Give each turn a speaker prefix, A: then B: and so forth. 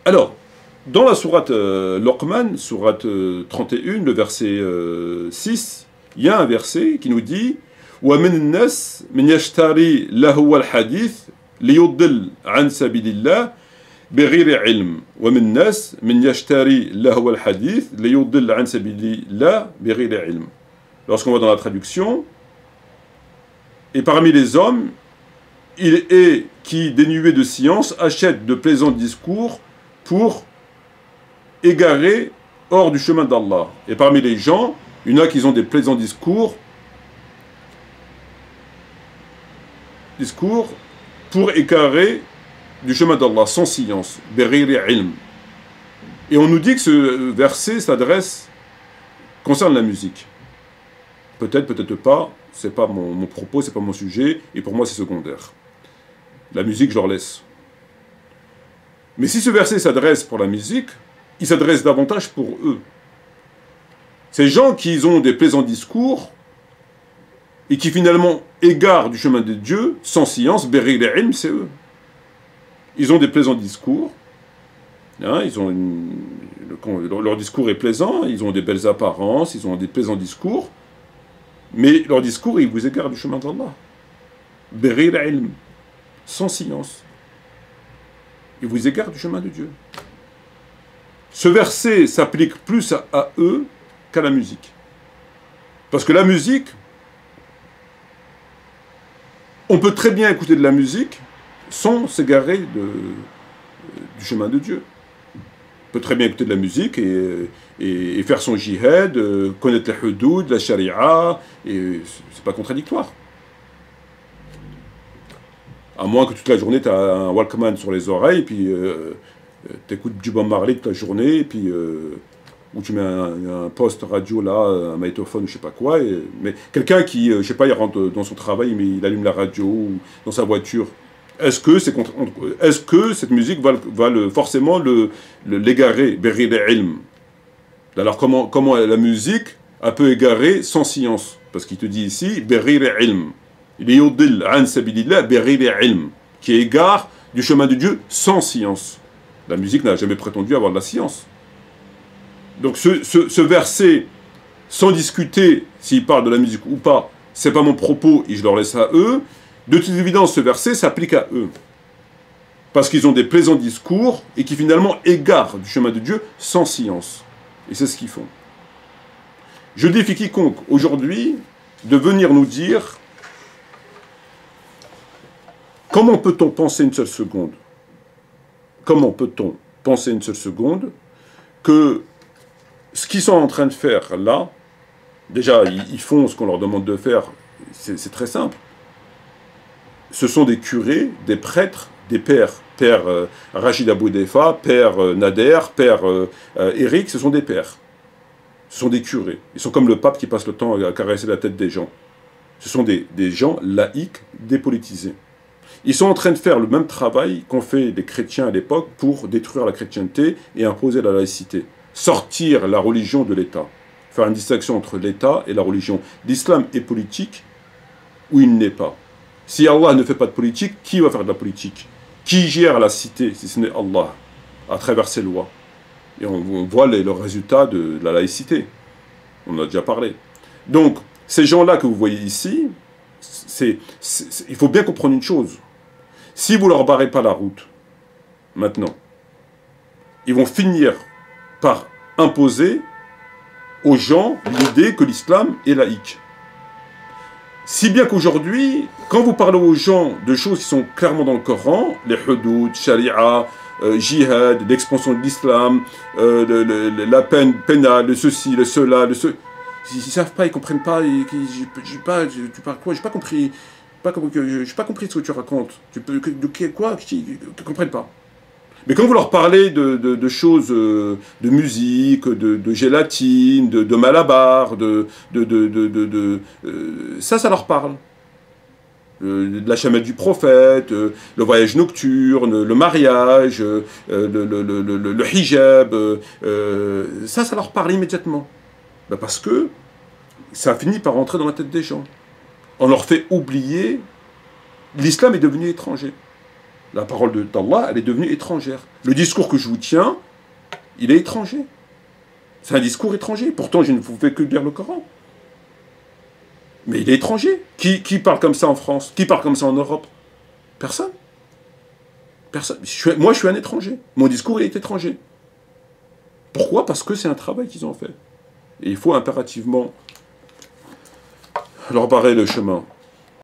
A: Alors, dans la sourate Luqman, sourate 31, le verset 6, il y a un verset qui nous dit وَمِنَ النَّاسِ مِنْ يَشْتَرِي لَهْوَ الْحَدِيثِ لِيُضِّلَّ عَنْ سَبِيلِ اللَّهِ بِغَيْرِ عِلْمٍ وَمِنَ النَّاسِ مِنْ يَشْتَرِي لَهْوَ الْحَدِيثِ لِيُضِّلَّ عَنْ سَبِيلِ اللَّهِ بِغَيْرِ عِلْمٍ. Lorsqu'on va dans la traduction, et parmi les hommes, il est qui, dénué de science, achète de plaisants discours pour égarer hors du chemin d'Allah. Et parmi les gens, il y en a qui ont des plaisants discours pour égarer du chemin d'Allah, sans science. Beriri ilm. Et on nous dit que ce verset s'adresse, concerne la musique. Peut-être, peut-être pas, c'est pas mon propos, c'est pas mon sujet, et pour moi c'est secondaire. La musique, je leur laisse. Mais si ce verset s'adresse pour la musique, il s'adresse davantage pour eux. Ces gens qui ont des plaisants discours et qui finalement égarent du chemin de Dieu sans science, berri les ilm, c'est eux. Ils ont des plaisants discours, hein, leur discours est plaisant, ils ont des belles apparences, ils ont des plaisants discours, mais leur discours, ils vous égarent du chemin d'Allah. Berri les ilm, sans science. Ils vous égarent du chemin de Dieu. Ce verset s'applique plus à eux qu'à la musique. Parce que la musique, on peut très bien écouter de la musique sans s'égarer du chemin de Dieu. On peut très bien écouter de la musique et faire son jihad, connaître les hudud, la sharia, et c'est pas contradictoire. À moins que toute la journée, tu as un Walkman sur les oreilles, et puis tu écoutes du Bob Marley toute la journée, et puis ou tu mets un poste radio là, un magnétophone, je sais pas quoi. Mais quelqu'un qui, je sais pas, il rentre dans son travail, mais il allume la radio, ou dans sa voiture. Est-ce que cette musique va forcément l'égarer, berri ilm? Alors comment la musique peut égarer sans science? Parce qu'il te dit ici, berri ilm. Liyudil an sabilillah berri ilm, qui égare du chemin de Dieu sans science. La musique n'a jamais prétendu avoir de la science. Donc ce verset, sans discuter s'il parle de la musique ou pas, c'est pas mon propos et je leur laisse à eux. De toute évidence, ce verset s'applique à eux. Parce qu'ils ont des plaisants discours et qui finalement égarent du chemin de Dieu sans science. Et c'est ce qu'ils font. Je défie quiconque aujourd'hui de venir nous dire comment peut-on penser une seule seconde? Comment peut-on penser une seule seconde que ce qu'ils sont en train de faire là, déjà ils font ce qu'on leur demande de faire, c'est très simple. Ce sont des curés, des prêtres, des pères. Père Rachid Aboudefa, père Nader, père Eric, ce sont des pères. Ce sont des curés. Ils sont comme le pape qui passe le temps à caresser la tête des gens. Ce sont des gens laïcs, dépolitisés. Ils sont en train de faire le même travail qu'ont fait les chrétiens à l'époque pour détruire la chrétienté et imposer la laïcité. Sortir la religion de l'État. Faire une distinction entre l'État et la religion. L'islam est politique ou il n'est pas. Si Allah ne fait pas de politique, qui va faire de la politique? Qui gère la cité, si ce n'est Allah, à travers ses lois? Et on voit le résultat de la laïcité. On en a déjà parlé. Donc, ces gens-là que vous voyez ici, il faut bien comprendre une chose. Si vous ne leur barrez pas la route, maintenant, ils vont finir par imposer aux gens l'idée que l'islam est laïque. Si bien qu'aujourd'hui, quand vous parlez aux gens de choses qui sont clairement dans le Coran, les hudud, sharia, jihad, l'expansion de l'islam, la peine pénale, le ceci, le cela, ils ne savent pas, ils ne comprennent pas, tu parles quoi? J'ai pas compris. Je n'ai pas compris ce que tu racontes. Quoi? Ils ne comprennent pas. Mais quand vous leur parlez de choses, de musique, de gélatine, de malabar, ça leur parle. De la chamelle du prophète, le voyage nocturne, le mariage, le hijab, ça leur parle immédiatement. Ben parce que ça finit par rentrer dans la tête des gens. On leur fait oublier, l'islam est devenu étranger. La parole d'Allah, elle est devenue étrangère. Le discours que je vous tiens, il est étranger. C'est un discours étranger. Pourtant, je ne vous fais que lire le Coran. Mais il est étranger. Qui parle comme ça en France? Qui parle comme ça en Europe? Personne. Personne. Moi, je suis un étranger. Mon discours, il est étranger. Pourquoi? Parce que c'est un travail qu'ils ont fait. Et il faut impérativement leur barrer le chemin.